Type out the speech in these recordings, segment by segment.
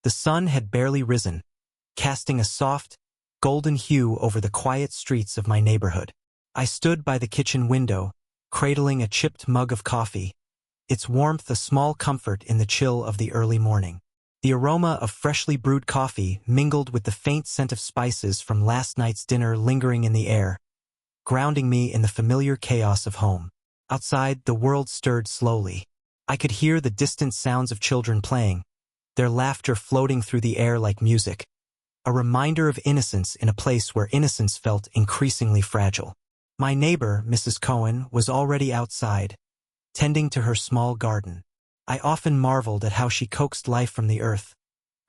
The sun had barely risen, casting a soft, golden hue over the quiet streets of my neighborhood. I stood by the kitchen window, cradling a chipped mug of coffee, its warmth a small comfort in the chill of the early morning. The aroma of freshly brewed coffee mingled with the faint scent of spices from last night's dinner lingering in the air, grounding me in the familiar chaos of home. Outside, the world stirred slowly. I could hear the distant sounds of children playing, their laughter floating through the air like music, a reminder of innocence in a place where innocence felt increasingly fragile. My neighbor, Mrs. Cohen, was already outside, tending to her small garden. I often marveled at how she coaxed life from the earth,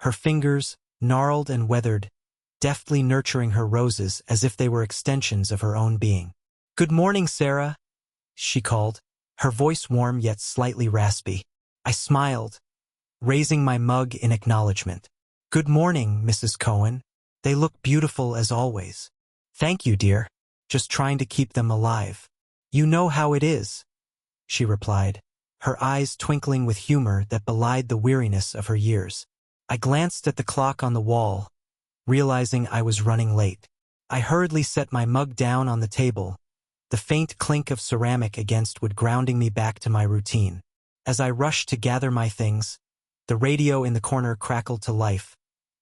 her fingers, gnarled and weathered, deftly nurturing her roses as if they were extensions of her own being. "Good morning, Sarah," she called, her voice warm yet slightly raspy. I smiled, raising my mug in acknowledgement. "Good morning, Mrs. Cohen. They look beautiful as always." "Thank you, dear. Just trying to keep them alive. You know how it is," she replied, her eyes twinkling with humor that belied the weariness of her years. I glanced at the clock on the wall, realizing I was running late. I hurriedly set my mug down on the table, the faint clink of ceramic against wood grounding me back to my routine. As I rushed to gather my things, the radio in the corner crackled to life,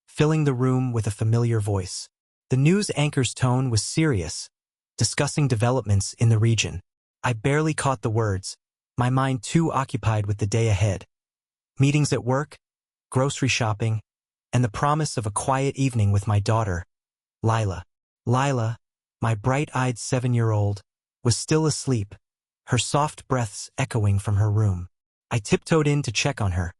filling the room with a familiar voice. The news anchor's tone was serious, discussing developments in the region. I barely caught the words, my mind too occupied with the day ahead. Meetings at work, grocery shopping, and the promise of a quiet evening with my daughter, Lila. Lila, my bright-eyed 7-year-old, was still asleep, her soft breaths echoing from her room. I tiptoed in to check on her,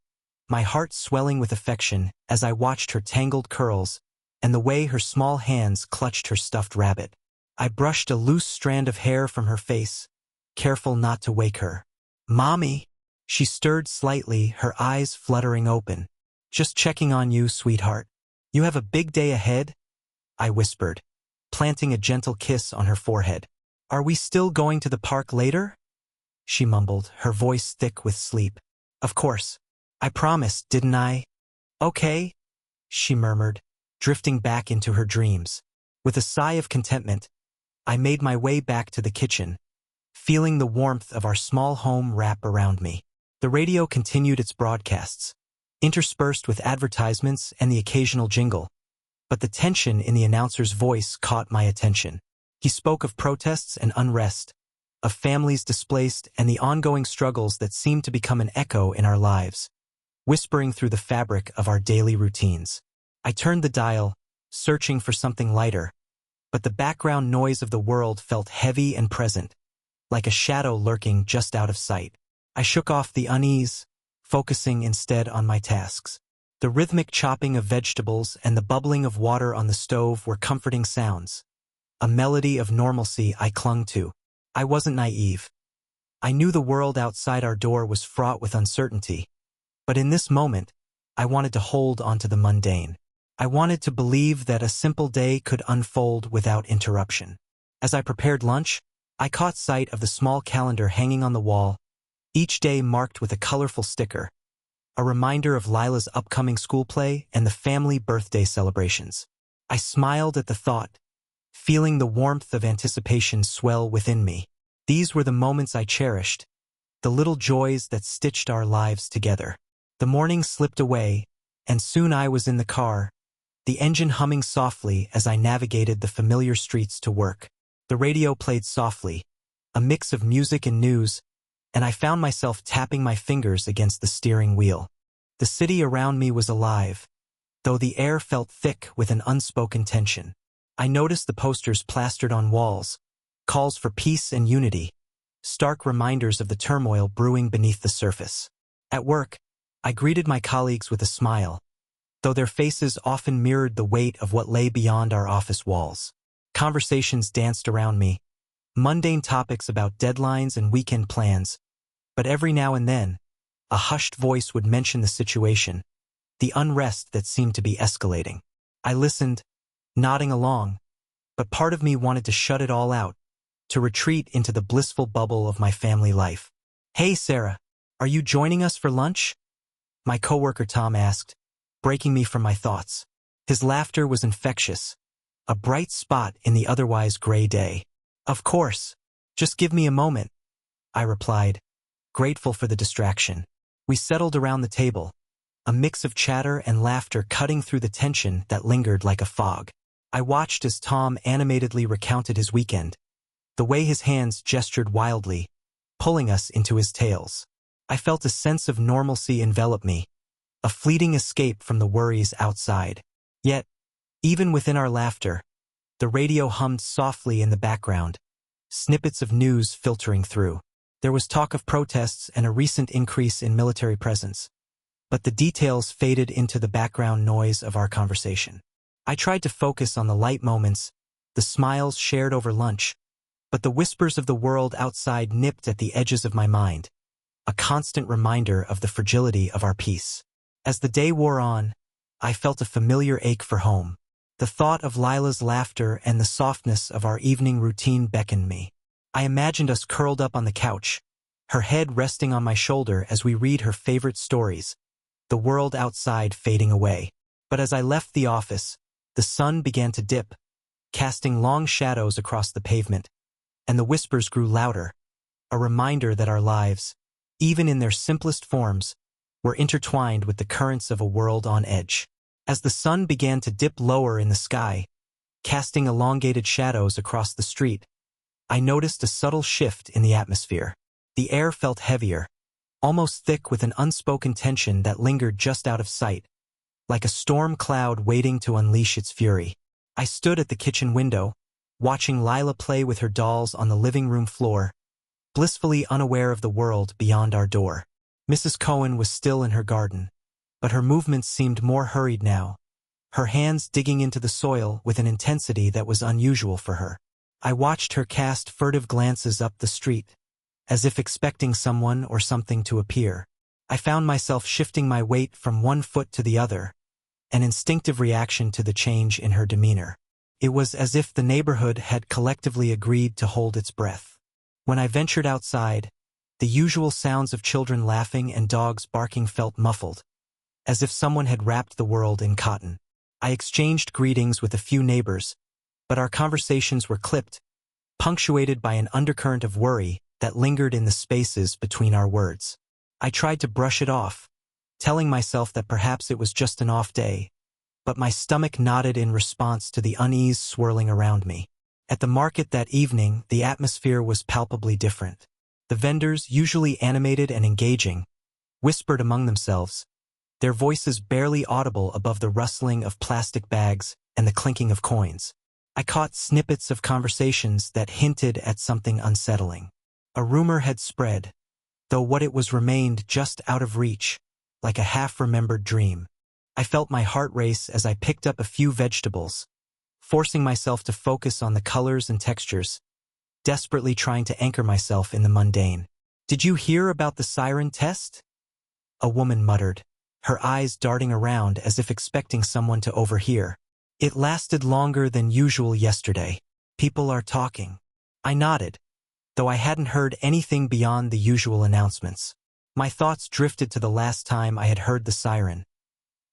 my heart swelling with affection as I watched her tangled curls and the way her small hands clutched her stuffed rabbit. I brushed a loose strand of hair from her face, careful not to wake her. "Mommy," she stirred slightly, her eyes fluttering open. "Just checking on you, sweetheart. You have a big day ahead?" I whispered, planting a gentle kiss on her forehead. "Are we still going to the park later?" she mumbled, her voice thick with sleep. "Of course. I promised, didn't I?" "Okay," she murmured, drifting back into her dreams. With a sigh of contentment, I made my way back to the kitchen, feeling the warmth of our small home wrap around me. The radio continued its broadcasts, interspersed with advertisements and the occasional jingle, but the tension in the announcer's voice caught my attention. He spoke of protests and unrest, of families displaced and the ongoing struggles that seemed to become an echo in our lives, whispering through the fabric of our daily routines. I turned the dial, searching for something lighter, but the background noise of the world felt heavy and present, like a shadow lurking just out of sight. I shook off the unease, focusing instead on my tasks. The rhythmic chopping of vegetables and the bubbling of water on the stove were comforting sounds, a melody of normalcy I clung to. I wasn't naive. I knew the world outside our door was fraught with uncertainty, but in this moment, I wanted to hold onto the mundane. I wanted to believe that a simple day could unfold without interruption. As I prepared lunch, I caught sight of the small calendar hanging on the wall, each day marked with a colorful sticker, a reminder of Lila's upcoming school play and the family birthday celebrations. I smiled at the thought, feeling the warmth of anticipation swell within me. These were the moments I cherished, the little joys that stitched our lives together. The morning slipped away, and soon I was in the car, the engine humming softly as I navigated the familiar streets to work. The radio played softly, a mix of music and news, and I found myself tapping my fingers against the steering wheel. The city around me was alive, though the air felt thick with an unspoken tension. I noticed the posters plastered on walls, calls for peace and unity, stark reminders of the turmoil brewing beneath the surface. At work, I greeted my colleagues with a smile, though their faces often mirrored the weight of what lay beyond our office walls. Conversations danced around me, mundane topics about deadlines and weekend plans, but every now and then, a hushed voice would mention the situation, the unrest that seemed to be escalating. I listened, nodding along, but part of me wanted to shut it all out, to retreat into the blissful bubble of my family life. "Hey, Sarah, are you joining us for lunch?" my coworker Tom asked, breaking me from my thoughts. His laughter was infectious, a bright spot in the otherwise gray day. "Of course. Just give me a moment," I replied, grateful for the distraction. We settled around the table, a mix of chatter and laughter cutting through the tension that lingered like a fog. I watched as Tom animatedly recounted his weekend, the way his hands gestured wildly, pulling us into his tales. I felt a sense of normalcy envelop me, a fleeting escape from the worries outside. Yet, even within our laughter, the radio hummed softly in the background, snippets of news filtering through. There was talk of protests and a recent increase in military presence, but the details faded into the background noise of our conversation. I tried to focus on the light moments, the smiles shared over lunch, but the whispers of the world outside nipped at the edges of my mind, a constant reminder of the fragility of our peace. As the day wore on, I felt a familiar ache for home. The thought of Lila's laughter and the softness of our evening routine beckoned me. I imagined us curled up on the couch, her head resting on my shoulder as we read her favorite stories, the world outside fading away. But as I left the office, the sun began to dip, casting long shadows across the pavement, and the whispers grew louder, a reminder that our lives, even in their simplest forms, were intertwined with the currents of a world on edge. As the sun began to dip lower in the sky, casting elongated shadows across the street, I noticed a subtle shift in the atmosphere. The air felt heavier, almost thick with an unspoken tension that lingered just out of sight, like a storm cloud waiting to unleash its fury. I stood at the kitchen window, watching Lila play with her dolls on the living room floor, blissfully unaware of the world beyond our door. Mrs. Cohen was still in her garden, but her movements seemed more hurried now, her hands digging into the soil with an intensity that was unusual for her. I watched her cast furtive glances up the street, as if expecting someone or something to appear. I found myself shifting my weight from one foot to the other, an instinctive reaction to the change in her demeanor. It was as if the neighborhood had collectively agreed to hold its breath. When I ventured outside, the usual sounds of children laughing and dogs barking felt muffled, as if someone had wrapped the world in cotton. I exchanged greetings with a few neighbors, but our conversations were clipped, punctuated by an undercurrent of worry that lingered in the spaces between our words. I tried to brush it off, telling myself that perhaps it was just an off day, but my stomach nodded in response to the unease swirling around me. At the market that evening, the atmosphere was palpably different. The vendors, usually animated and engaging, whispered among themselves, their voices barely audible above the rustling of plastic bags and the clinking of coins. I caught snippets of conversations that hinted at something unsettling. A rumor had spread, though what it was remained just out of reach, like a half-remembered dream. I felt my heart race as I picked up a few vegetables, forcing myself to focus on the colors and textures, desperately trying to anchor myself in the mundane. "Did you hear about the siren test?" a woman muttered, her eyes darting around as if expecting someone to overhear. "It lasted longer than usual yesterday. People are talking." I nodded, though I hadn't heard anything beyond the usual announcements. My thoughts drifted to the last time I had heard the siren.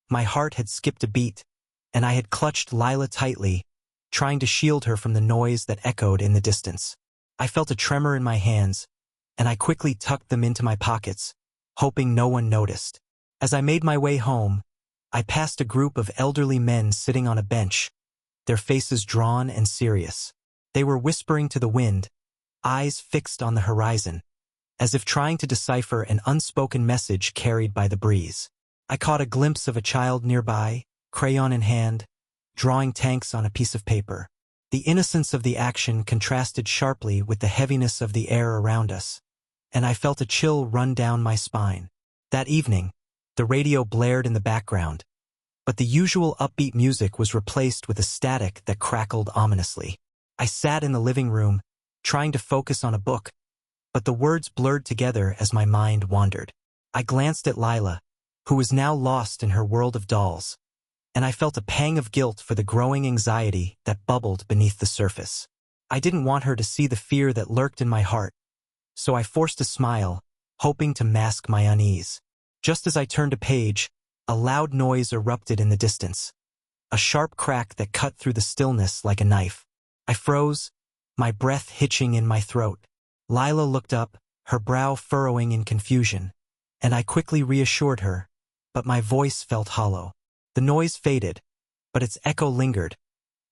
My heart had skipped a beat, and I had clutched Lila tightly, trying to shield her from the noise that echoed in the distance. I felt a tremor in my hands, and I quickly tucked them into my pockets, hoping no one noticed. As I made my way home, I passed a group of elderly men sitting on a bench, their faces drawn and serious. They were whispering to the wind, eyes fixed on the horizon, as if trying to decipher an unspoken message carried by the breeze. I caught a glimpse of a child nearby, crayon in hand, drawing tanks on a piece of paper. The innocence of the action contrasted sharply with the heaviness of the air around us, and I felt a chill run down my spine. That evening, the radio blared in the background, but the usual upbeat music was replaced with a static that crackled ominously. I sat in the living room, trying to focus on a book, but the words blurred together as my mind wandered. I glanced at Lila, who was now lost in her world of dolls, and I felt a pang of guilt for the growing anxiety that bubbled beneath the surface. I didn't want her to see the fear that lurked in my heart, so I forced a smile, hoping to mask my unease. Just as I turned a page, A loud noise erupted in the distance, a sharp crack that cut through the stillness like a knife. I froze, my breath hitching in my throat. Lila looked up, her brow furrowing in confusion, and I quickly reassured her, but my voice felt hollow. The noise faded, but its echo lingered,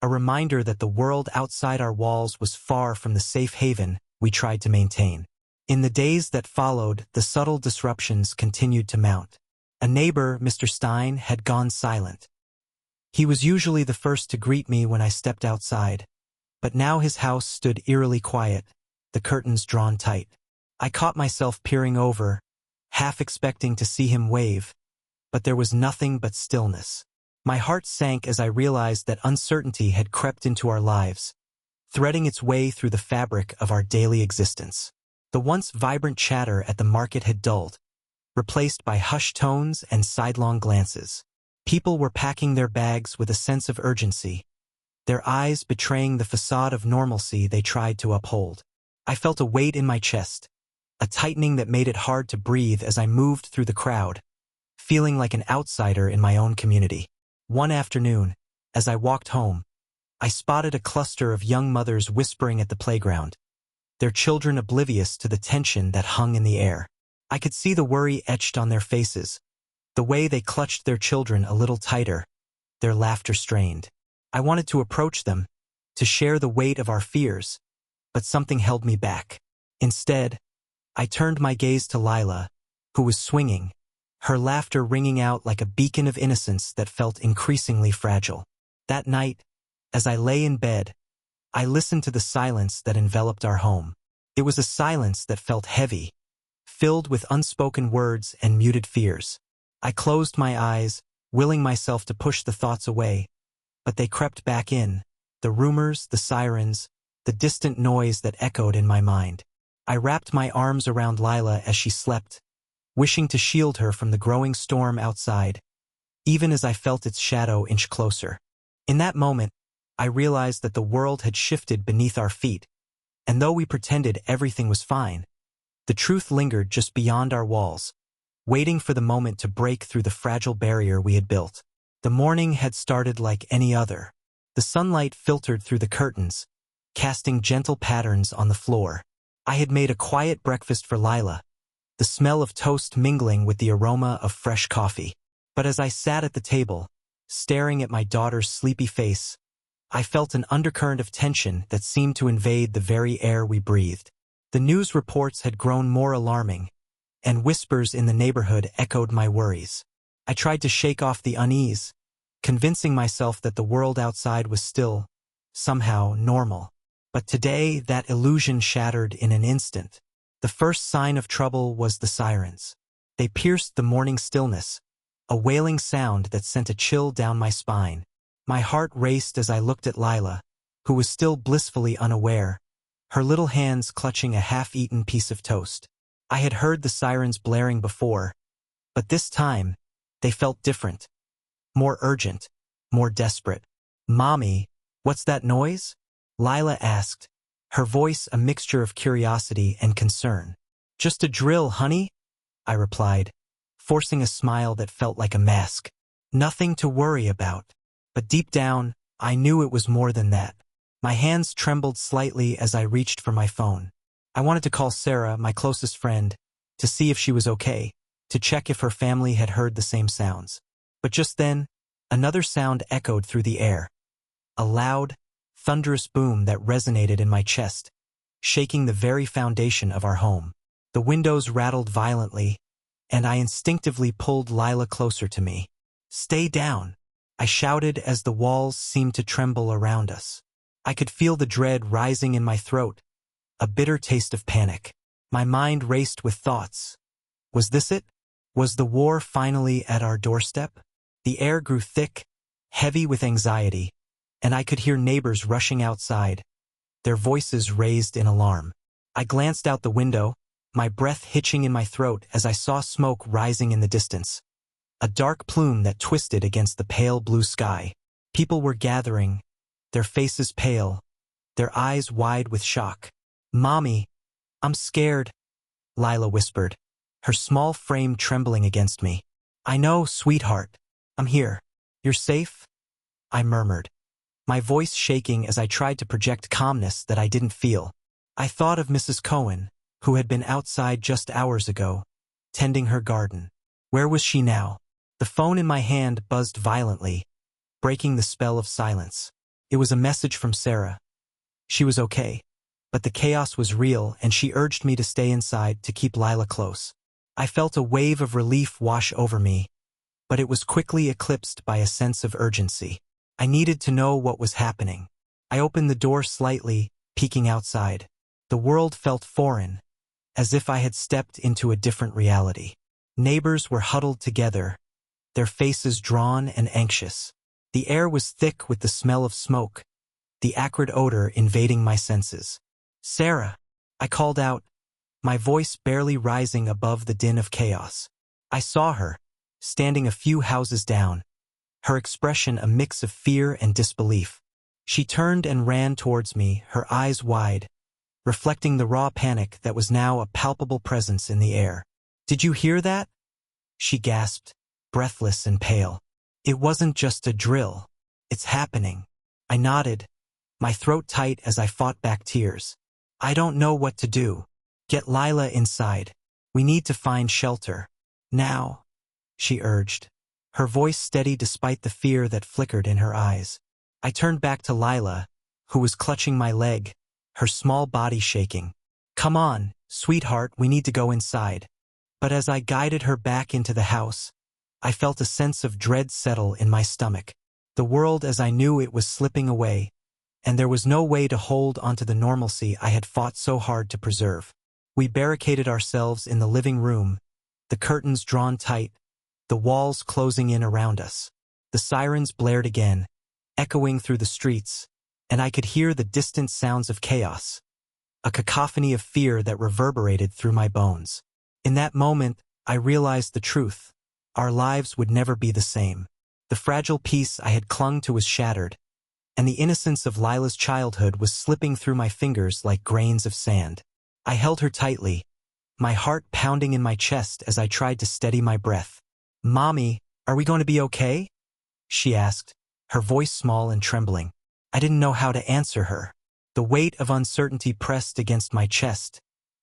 a reminder that the world outside our walls was far from the safe haven we tried to maintain. In the days that followed, the subtle disruptions continued to mount. A neighbor, Mr. Stein, had gone silent. He was usually the first to greet me when I stepped outside, but now his house stood eerily quiet, the curtains drawn tight. I caught myself peering over, half expecting to see him wave, but there was nothing but stillness. My heart sank as I realized that uncertainty had crept into our lives, threading its way through the fabric of our daily existence. The once vibrant chatter at the market had dulled, replaced by hushed tones and sidelong glances. People were packing their bags with a sense of urgency, their eyes betraying the facade of normalcy they tried to uphold. I felt a weight in my chest, a tightening that made it hard to breathe as I moved through the crowd, feeling like an outsider in my own community. One afternoon, as I walked home, I spotted a cluster of young mothers whispering at the playground, their children oblivious to the tension that hung in the air. I could see the worry etched on their faces, the way they clutched their children a little tighter, their laughter strained. I wanted to approach them, to share the weight of our fears, but something held me back. Instead, I turned my gaze to Lila, who was swinging, her laughter ringing out like a beacon of innocence that felt increasingly fragile. That night, as I lay in bed, I listened to the silence that enveloped our home. It was a silence that felt heavy, filled with unspoken words and muted fears. I closed my eyes, willing myself to push the thoughts away, but they crept back in, the rumors, the sirens, the distant noise that echoed in my mind. I wrapped my arms around Lila as she slept, wishing to shield her from the growing storm outside, even as I felt its shadow inch closer. In that moment, I realized that the world had shifted beneath our feet, and though we pretended everything was fine, the truth lingered just beyond our walls, waiting for the moment to break through the fragile barrier we had built. The morning had started like any other. The sunlight filtered through the curtains, casting gentle patterns on the floor. I had made a quiet breakfast for Lila, the smell of toast mingling with the aroma of fresh coffee. But as I sat at the table, staring at my daughter's sleepy face, I felt an undercurrent of tension that seemed to invade the very air we breathed. The news reports had grown more alarming, and whispers in the neighborhood echoed my worries. I tried to shake off the unease, convincing myself that the world outside was still, somehow, normal. But today, that illusion shattered in an instant. The first sign of trouble was the sirens. They pierced the morning stillness, a wailing sound that sent a chill down my spine. My heart raced as I looked at Lila, who was still blissfully unaware, her little hands clutching a half-eaten piece of toast. I had heard the sirens blaring before, but this time, they felt different. More urgent, more desperate. "Mommy, what's that noise?" Lila asked, her voice a mixture of curiosity and concern. "Just a drill, honey," I replied, forcing a smile that felt like a mask. Nothing to worry about. But deep down, I knew it was more than that. My hands trembled slightly as I reached for my phone. I wanted to call Sarah, my closest friend, to see if she was okay, to check if her family had heard the same sounds. But just then, another sound echoed through the air. A loud, thunderous boom that resonated in my chest, shaking the very foundation of our home. The windows rattled violently, and I instinctively pulled Lila closer to me. "Stay down," I shouted as the walls seemed to tremble around us. I could feel the dread rising in my throat, a bitter taste of panic. My mind raced with thoughts. Was this it? Was the war finally at our doorstep? The air grew thick, heavy with anxiety, and I could hear neighbors rushing outside, their voices raised in alarm. I glanced out the window, my breath hitching in my throat as I saw smoke rising in the distance, a dark plume that twisted against the pale blue sky. People were gathering, their faces pale, their eyes wide with shock. "Mommy, I'm scared," Lila whispered, her small frame trembling against me. "I know, sweetheart. I'm here. You're safe?" I murmured, my voice shaking as I tried to project calmness that I didn't feel. I thought of Mrs. Cohen, who had been outside just hours ago, tending her garden. Where was she now? The phone in my hand buzzed violently, breaking the spell of silence. It was a message from Sarah. She was okay, but the chaos was real, and she urged me to stay inside to keep Lila close. I felt a wave of relief wash over me, but it was quickly eclipsed by a sense of urgency. I needed to know what was happening. I opened the door slightly, peeking outside. The world felt foreign, as if I had stepped into a different reality. Neighbors were huddled together, their faces drawn and anxious. The air was thick with the smell of smoke, the acrid odor invading my senses. "Sarah," I called out, my voice barely rising above the din of chaos. I saw her, standing a few houses down, her expression a mix of fear and disbelief. She turned and ran towards me, her eyes wide, reflecting the raw panic that was now a palpable presence in the air. "Did you hear that?" she gasped, breathless and pale. "It wasn't just a drill. It's happening." I nodded, my throat tight as I fought back tears. "I don't know what to do. Get Lila inside. We need to find shelter. Now," she urged, her voice steady despite the fear that flickered in her eyes. I turned back to Lila, who was clutching my leg, her small body shaking. "Come on, sweetheart, we need to go inside." But as I guided her back into the house, I felt a sense of dread settle in my stomach. The world as I knew it was slipping away, and there was no way to hold onto the normalcy I had fought so hard to preserve. We barricaded ourselves in the living room, the curtains drawn tight, the walls closing in around us. The sirens blared again, echoing through the streets, and I could hear the distant sounds of chaos, a cacophony of fear that reverberated through my bones. In that moment, I realized the truth. Our lives would never be the same. The fragile peace I had clung to was shattered, and the innocence of Lila's childhood was slipping through my fingers like grains of sand. I held her tightly, my heart pounding in my chest as I tried to steady my breath. "Mommy, are we going to be okay?" she asked, her voice small and trembling. I didn't know how to answer her. The weight of uncertainty pressed against my chest,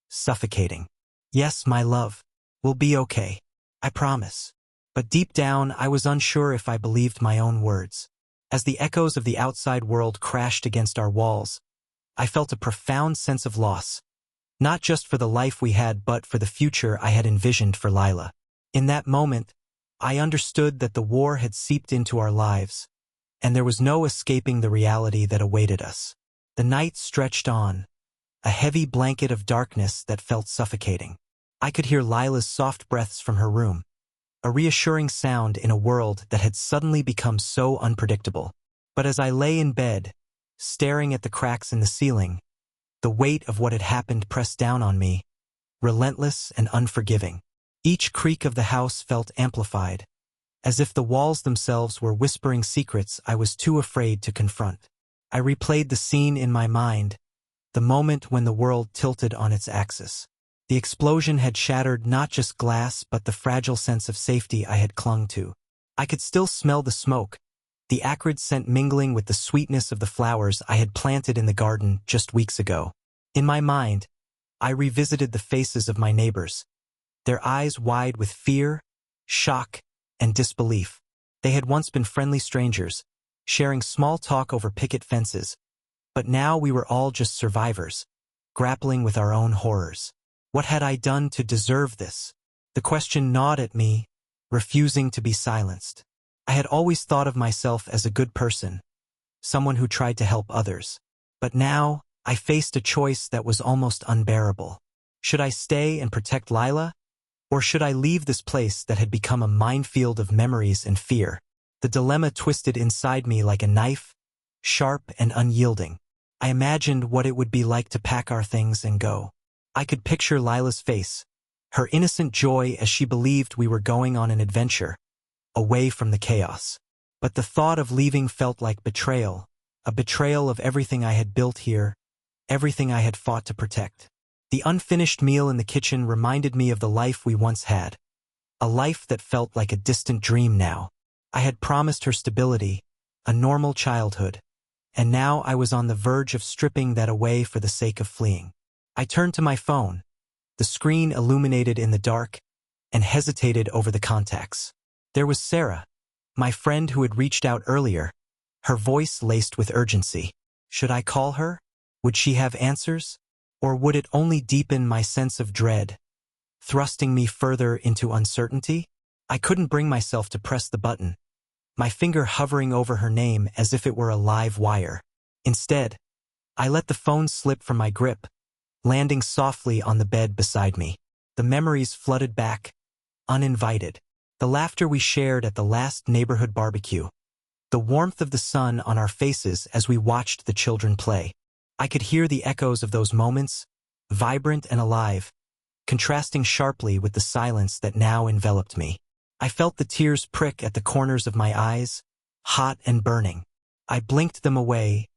suffocating. "Yes, my love, we'll be okay. I promise." But deep down, I was unsure if I believed my own words. As the echoes of the outside world crashed against our walls, I felt a profound sense of loss, not just for the life we had but for the future I had envisioned for Lila. In that moment, I understood that the war had seeped into our lives, and there was no escaping the reality that awaited us. The night stretched on, a heavy blanket of darkness that felt suffocating. I could hear Lila's soft breaths from her room, a reassuring sound in a world that had suddenly become so unpredictable. But as I lay in bed, staring at the cracks in the ceiling, the weight of what had happened pressed down on me, relentless and unforgiving. Each creak of the house felt amplified, as if the walls themselves were whispering secrets I was too afraid to confront. I replayed the scene in my mind, the moment when the world tilted on its axis. The explosion had shattered not just glass but the fragile sense of safety I had clung to. I could still smell the smoke, the acrid scent mingling with the sweetness of the flowers I had planted in the garden just weeks ago. In my mind, I revisited the faces of my neighbors, their eyes wide with fear, shock, and disbelief. They had once been friendly strangers, sharing small talk over picket fences, but now we were all just survivors, grappling with our own horrors. What had I done to deserve this? The question gnawed at me, refusing to be silenced. I had always thought of myself as a good person, someone who tried to help others. But now, I faced a choice that was almost unbearable. Should I stay and protect Lila? Or should I leave this place that had become a minefield of memories and fear? The dilemma twisted inside me like a knife, sharp and unyielding. I imagined what it would be like to pack our things and go. I could picture Lila's face, her innocent joy as she believed we were going on an adventure, away from the chaos. But the thought of leaving felt like betrayal, a betrayal of everything I had built here, everything I had fought to protect. The unfinished meal in the kitchen reminded me of the life we once had, a life that felt like a distant dream now. I had promised her stability, a normal childhood, and now I was on the verge of stripping that away for the sake of fleeing. I turned to my phone, the screen illuminated in the dark, and hesitated over the contacts. There was Sarah, my friend who had reached out earlier, her voice laced with urgency. Should I call her? Would she have answers? Or would it only deepen my sense of dread, thrusting me further into uncertainty? I couldn't bring myself to press the button, my finger hovering over her name as if it were a live wire. Instead, I let the phone slip from my grip, landing softly on the bed beside me. The memories flooded back, uninvited. The laughter we shared at the last neighborhood barbecue. The warmth of the sun on our faces as we watched the children play. I could hear the echoes of those moments, vibrant and alive, contrasting sharply with the silence that now enveloped me. I felt the tears prick at the corners of my eyes, hot and burning. I blinked them away,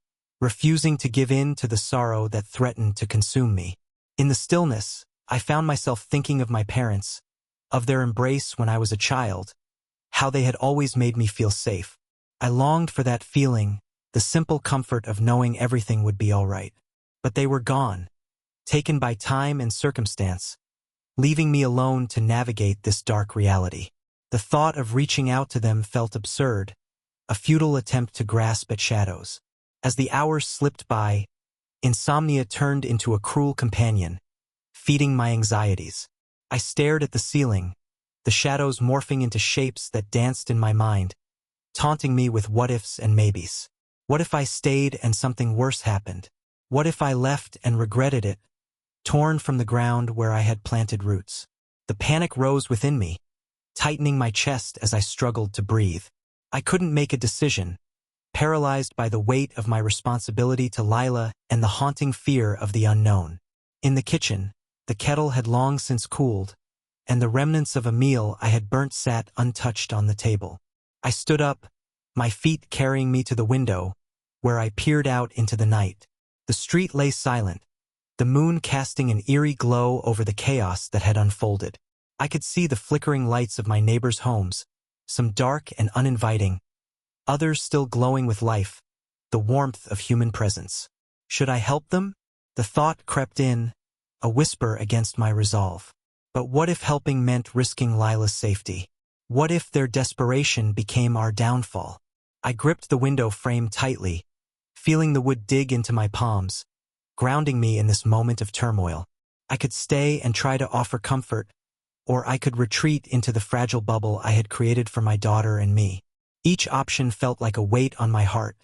refusing to give in to the sorrow that threatened to consume me. In the stillness, I found myself thinking of my parents, of their embrace when I was a child, how they had always made me feel safe. I longed for that feeling, the simple comfort of knowing everything would be all right. But they were gone, taken by time and circumstance, leaving me alone to navigate this dark reality. The thought of reaching out to them felt absurd, a futile attempt to grasp at shadows. As the hours slipped by, insomnia turned into a cruel companion, feeding my anxieties. I stared at the ceiling, the shadows morphing into shapes that danced in my mind, taunting me with what-ifs and maybes. What if I stayed and something worse happened? What if I left and regretted it, torn from the ground where I had planted roots? The panic rose within me, tightening my chest as I struggled to breathe. I couldn't make a decision, paralyzed by the weight of my responsibility to Lila and the haunting fear of the unknown. In the kitchen, the kettle had long since cooled, and the remnants of a meal I had burnt sat untouched on the table. I stood up, my feet carrying me to the window, where I peered out into the night. The street lay silent, the moon casting an eerie glow over the chaos that had unfolded. I could see the flickering lights of my neighbors' homes, some dark and uninviting, others still glowing with life, the warmth of human presence. Should I help them? The thought crept in, a whisper against my resolve. But what if helping meant risking Lila's safety? What if their desperation became our downfall? I gripped the window frame tightly, feeling the wood dig into my palms, grounding me in this moment of turmoil. I could stay and try to offer comfort, or I could retreat into the fragile bubble I had created for my daughter and me. Each option felt like a weight on my heart,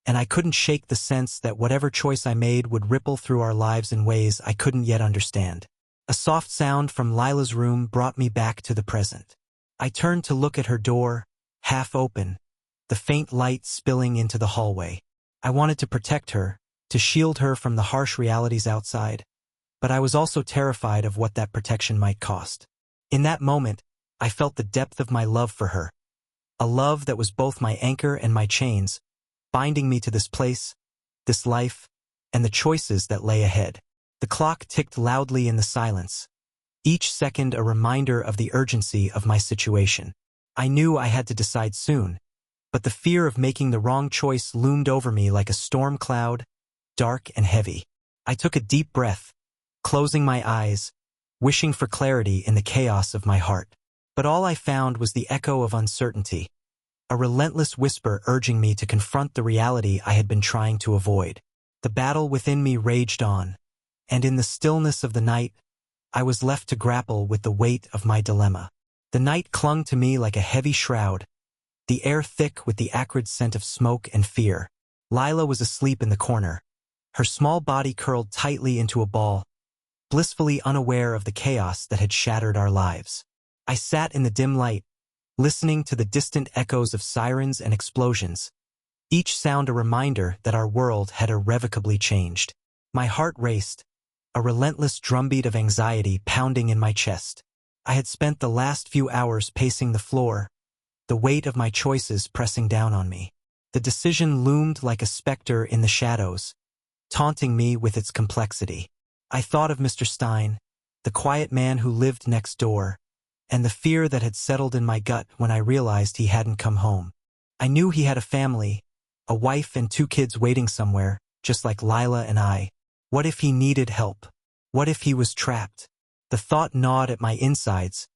and I couldn't shake the sense that whatever choice I made would ripple through our lives in ways I couldn't yet understand. A soft sound from Lila's room brought me back to the present. I turned to look at her door, half open, the faint light spilling into the hallway. I wanted to protect her, to shield her from the harsh realities outside, but I was also terrified of what that protection might cost. In that moment, I felt the depth of my love for her, a love that was both my anchor and my chains, binding me to this place, this life, and the choices that lay ahead. The clock ticked loudly in the silence, each second a reminder of the urgency of my situation. I knew I had to decide soon, but the fear of making the wrong choice loomed over me like a storm cloud, dark and heavy. I took a deep breath, closing my eyes, wishing for clarity in the chaos of my heart. But all I found was the echo of uncertainty, a relentless whisper urging me to confront the reality I had been trying to avoid. The battle within me raged on, and in the stillness of the night, I was left to grapple with the weight of my dilemma. The night clung to me like a heavy shroud, the air thick with the acrid scent of smoke and fear. Lila was asleep in the corner, her small body curled tightly into a ball, blissfully unaware of the chaos that had shattered our lives. I sat in the dim light, listening to the distant echoes of sirens and explosions, each sound a reminder that our world had irrevocably changed. My heart raced, a relentless drumbeat of anxiety pounding in my chest. I had spent the last few hours pacing the floor, the weight of my choices pressing down on me. The decision loomed like a specter in the shadows, taunting me with its complexity. I thought of Mr. Stein, the quiet man who lived next door, and the fear that had settled in my gut when I realized he hadn't come home. I knew he had a family, a wife and 2 kids waiting somewhere, just like Lila and I. What if he needed help? What if he was trapped? The thought gnawed at my insides,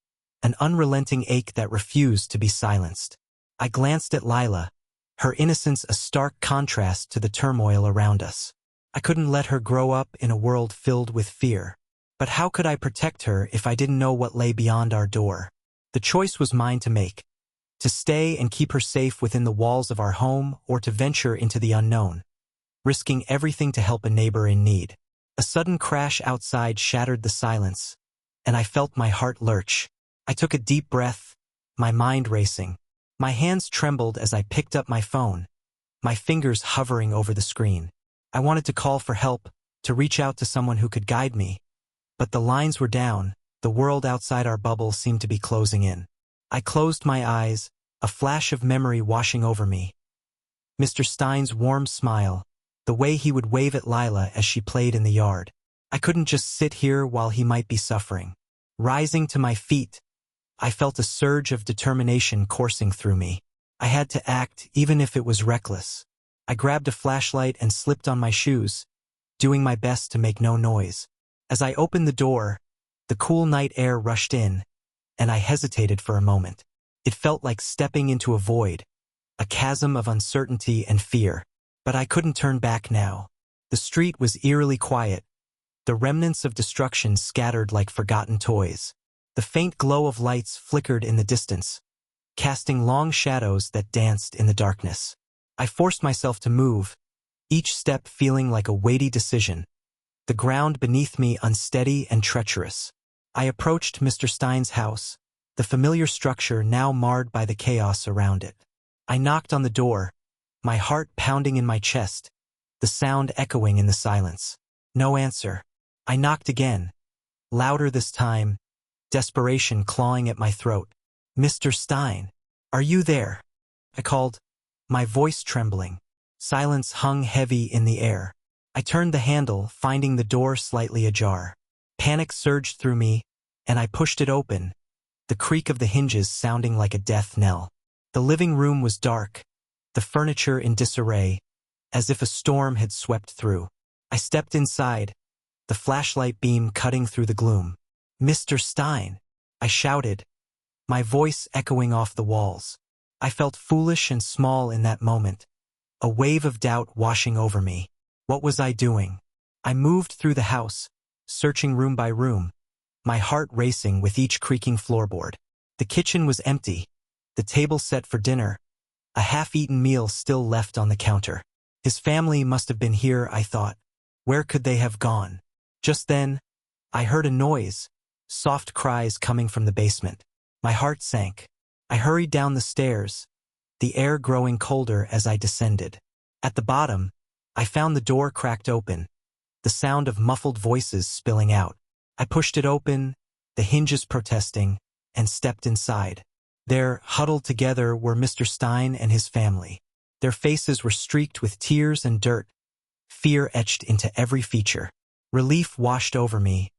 an unrelenting ache that refused to be silenced. I glanced at Lila, her innocence a stark contrast to the turmoil around us. I couldn't let her grow up in a world filled with fear. But how could I protect her if I didn't know what lay beyond our door? The choice was mine to make. To stay and keep her safe within the walls of our home, or to venture into the unknown, risking everything to help a neighbor in need. A sudden crash outside shattered the silence, and I felt my heart lurch. I took a deep breath, my mind racing. My hands trembled as I picked up my phone, my fingers hovering over the screen. I wanted to call for help, to reach out to someone who could guide me. But the lines were down, the world outside our bubble seemed to be closing in. I closed my eyes, a flash of memory washing over me. Mr. Stein's warm smile, the way he would wave at Lila as she played in the yard. I couldn't just sit here while he might be suffering. Rising to my feet, I felt a surge of determination coursing through me. I had to act, even if it was reckless. I grabbed a flashlight and slipped on my shoes, doing my best to make no noise. As I opened the door, the cool night air rushed in, and I hesitated for a moment. It felt like stepping into a void, a chasm of uncertainty and fear. But I couldn't turn back now. The street was eerily quiet, the remnants of destruction scattered like forgotten toys. The faint glow of lights flickered in the distance, casting long shadows that danced in the darkness. I forced myself to move, each step feeling like a weighty decision. The ground beneath me unsteady and treacherous. I approached Mr. Stein's house, the familiar structure now marred by the chaos around it. I knocked on the door, my heart pounding in my chest, the sound echoing in the silence. No answer. I knocked again, louder this time, desperation clawing at my throat. "Mr. Stein, are you there?" I called, my voice trembling. Silence hung heavy in the air. I turned the handle, finding the door slightly ajar. Panic surged through me, and I pushed it open, the creak of the hinges sounding like a death knell. The living room was dark, the furniture in disarray, as if a storm had swept through. I stepped inside, the flashlight beam cutting through the gloom. "Mr. Stein," I shouted, my voice echoing off the walls. I felt foolish and small in that moment, a wave of doubt washing over me. What was I doing? I moved through the house, searching room by room, my heart racing with each creaking floorboard. The kitchen was empty, the table set for dinner, a half-eaten meal still left on the counter. His family must have been here, I thought. Where could they have gone? Just then, I heard a noise, soft cries coming from the basement. My heart sank. I hurried down the stairs, the air growing colder as I descended. At the bottom, I found the door cracked open, the sound of muffled voices spilling out. I pushed it open, the hinges protesting, and stepped inside. There, huddled together, were Mr. Stein and his family. Their faces were streaked with tears and dirt, fear etched into every feature. Relief washed over me,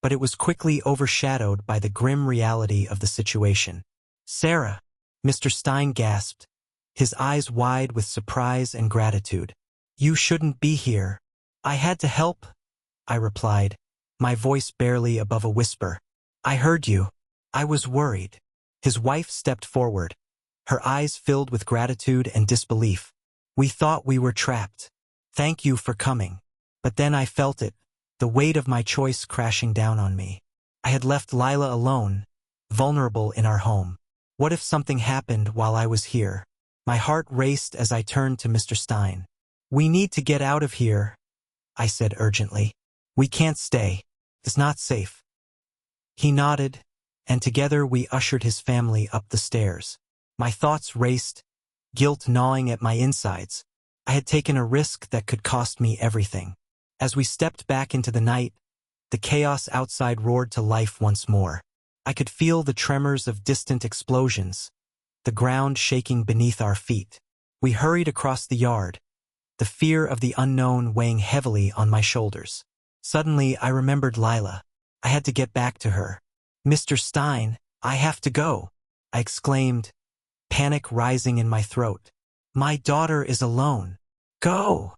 but it was quickly overshadowed by the grim reality of the situation. "Sarah," Mr. Stein gasped, his eyes wide with surprise and gratitude. "You shouldn't be here." "I had to help," I replied, my voice barely above a whisper. "I heard you. I was worried." His wife stepped forward, her eyes filled with gratitude and disbelief. "We thought we were trapped. Thank you for coming." But then I felt it, the weight of my choice crashing down on me. I had left Lila alone, vulnerable in our home. What if something happened while I was here? My heart raced as I turned to Mr. Stein. "We need to get out of here," I said urgently. "We can't stay. It's not safe." He nodded, and together we ushered his family up the stairs. My thoughts raced, guilt gnawing at my insides. I had taken a risk that could cost me everything. As we stepped back into the night, the chaos outside roared to life once more. I could feel the tremors of distant explosions, the ground shaking beneath our feet. We hurried across the yard, the fear of the unknown weighing heavily on my shoulders. Suddenly, I remembered Lila. I had to get back to her. "Mr. Stein," I have to go, I exclaimed, panic rising in my throat. My daughter is alone. Go,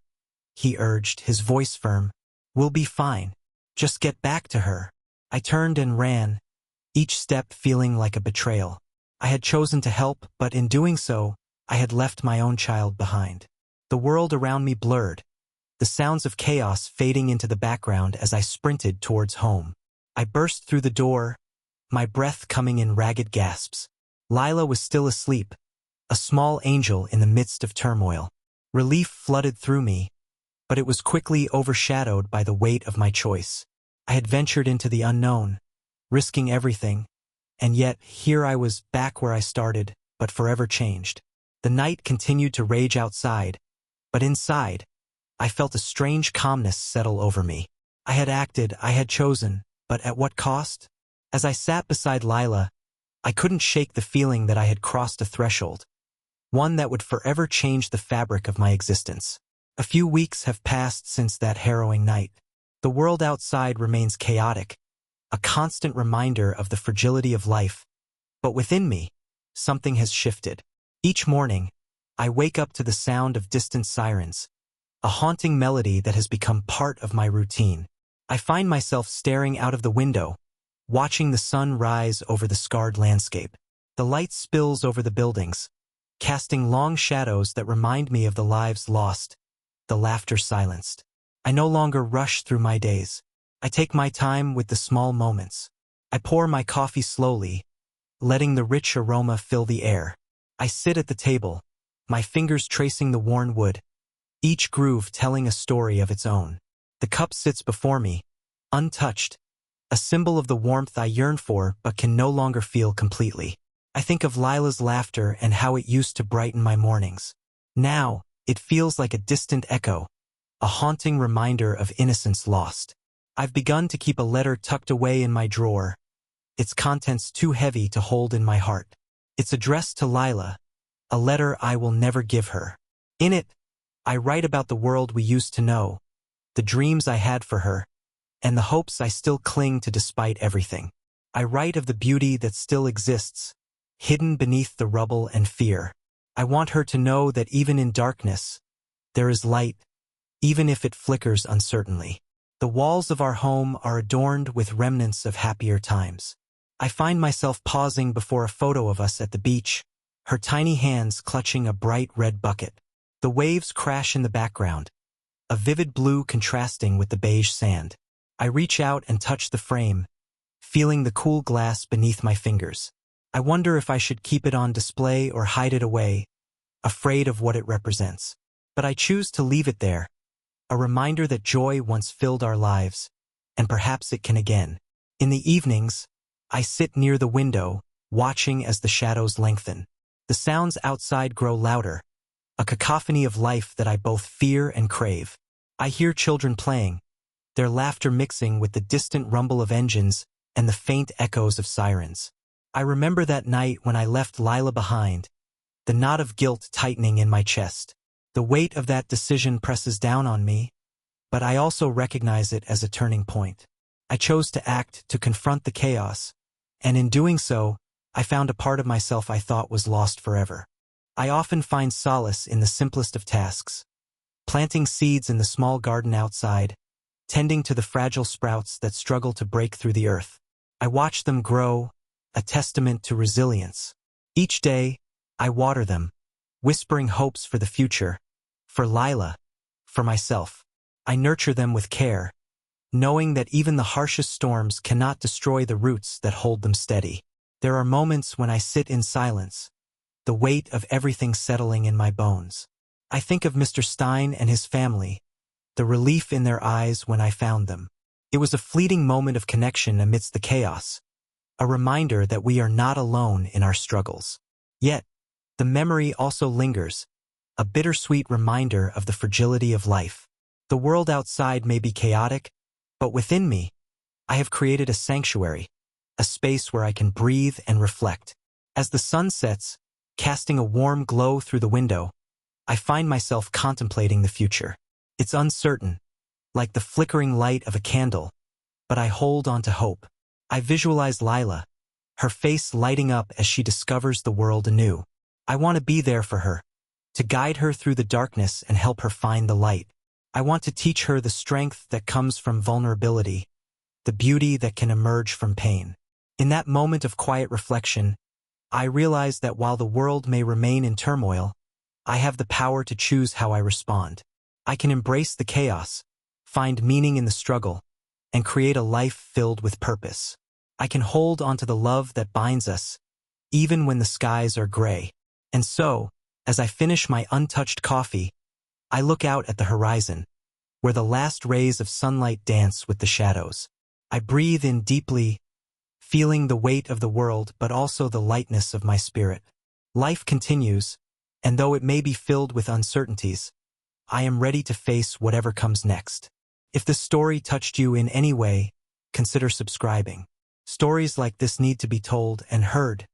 he urged, his voice firm. We'll be fine. Just get back to her. I turned and ran, each step feeling like a betrayal. I had chosen to help, but in doing so, I had left my own child behind. The world around me blurred, the sounds of chaos fading into the background as I sprinted towards home. I burst through the door, my breath coming in ragged gasps. Lila was still asleep, a small angel in the midst of turmoil. Relief flooded through me, but it was quickly overshadowed by the weight of my choice. I had ventured into the unknown, risking everything, and yet here I was back where I started, but forever changed. The night continued to rage outside, but inside, I felt a strange calmness settle over me. I had acted, I had chosen, but at what cost? As I sat beside Lila, I couldn't shake the feeling that I had crossed a threshold, one that would forever change the fabric of my existence. A few weeks have passed since that harrowing night. The world outside remains chaotic, a constant reminder of the fragility of life, but within me, something has shifted. Each morning, I wake up to the sound of distant sirens, a haunting melody that has become part of my routine. I find myself staring out of the window, watching the sun rise over the scarred landscape. The light spills over the buildings, casting long shadows that remind me of the lives lost, the laughter silenced. I no longer rush through my days. I take my time with the small moments. I pour my coffee slowly, letting the rich aroma fill the air. I sit at the table, my fingers tracing the worn wood, each groove telling a story of its own. The cup sits before me, untouched, a symbol of the warmth I yearn for but can no longer feel completely. I think of Lila's laughter and how it used to brighten my mornings. Now, it feels like a distant echo, a haunting reminder of innocence lost. I've begun to keep a letter tucked away in my drawer, its contents too heavy to hold in my heart. It's addressed to Lila, a letter I will never give her. In it, I write about the world we used to know, the dreams I had for her, and the hopes I still cling to despite everything. I write of the beauty that still exists, hidden beneath the rubble and fear. I want her to know that even in darkness, there is light, even if it flickers uncertainly. The walls of our home are adorned with remnants of happier times. I find myself pausing before a photo of us at the beach, her tiny hands clutching a bright red bucket. The waves crash in the background, a vivid blue contrasting with the beige sand. I reach out and touch the frame, feeling the cool glass beneath my fingers. I wonder if I should keep it on display or hide it away, afraid of what it represents. But I choose to leave it there, a reminder that joy once filled our lives, and perhaps it can again. In the evenings, I sit near the window, watching as the shadows lengthen. The sounds outside grow louder, a cacophony of life that I both fear and crave. I hear children playing, their laughter mixing with the distant rumble of engines and the faint echoes of sirens. I remember that night when I left Lila behind, the knot of guilt tightening in my chest. The weight of that decision presses down on me, but I also recognize it as a turning point. I chose to act, to confront the chaos, and in doing so, I found a part of myself I thought was lost forever. I often find solace in the simplest of tasks, planting seeds in the small garden outside, tending to the fragile sprouts that struggle to break through the earth. I watch them grow, a testament to resilience. Each day, I water them, whispering hopes for the future, for Lila, for myself. I nurture them with care, knowing that even the harshest storms cannot destroy the roots that hold them steady. There are moments when I sit in silence, the weight of everything settling in my bones. I think of Mr. Stein and his family, the relief in their eyes when I found them. It was a fleeting moment of connection amidst the chaos, a reminder that we are not alone in our struggles. Yet, the memory also lingers, a bittersweet reminder of the fragility of life. The world outside may be chaotic, but within me, I have created a sanctuary, a space where I can breathe and reflect. As the sun sets, casting a warm glow through the window, I find myself contemplating the future. It's uncertain, like the flickering light of a candle, but I hold on to hope. I visualize Lila, her face lighting up as she discovers the world anew. I want to be there for her, to guide her through the darkness and help her find the light. I want to teach her the strength that comes from vulnerability, the beauty that can emerge from pain. In that moment of quiet reflection, I realize that while the world may remain in turmoil, I have the power to choose how I respond. I can embrace the chaos, find meaning in the struggle, and create a life filled with purpose. I can hold onto the love that binds us, even when the skies are gray. And so, as I finish my untouched coffee, I look out at the horizon, where the last rays of sunlight dance with the shadows. I breathe in deeply, feeling the weight of the world but also the lightness of my spirit. Life continues, and though it may be filled with uncertainties, I am ready to face whatever comes next. If this story touched you in any way, consider subscribing. Stories like this need to be told and heard.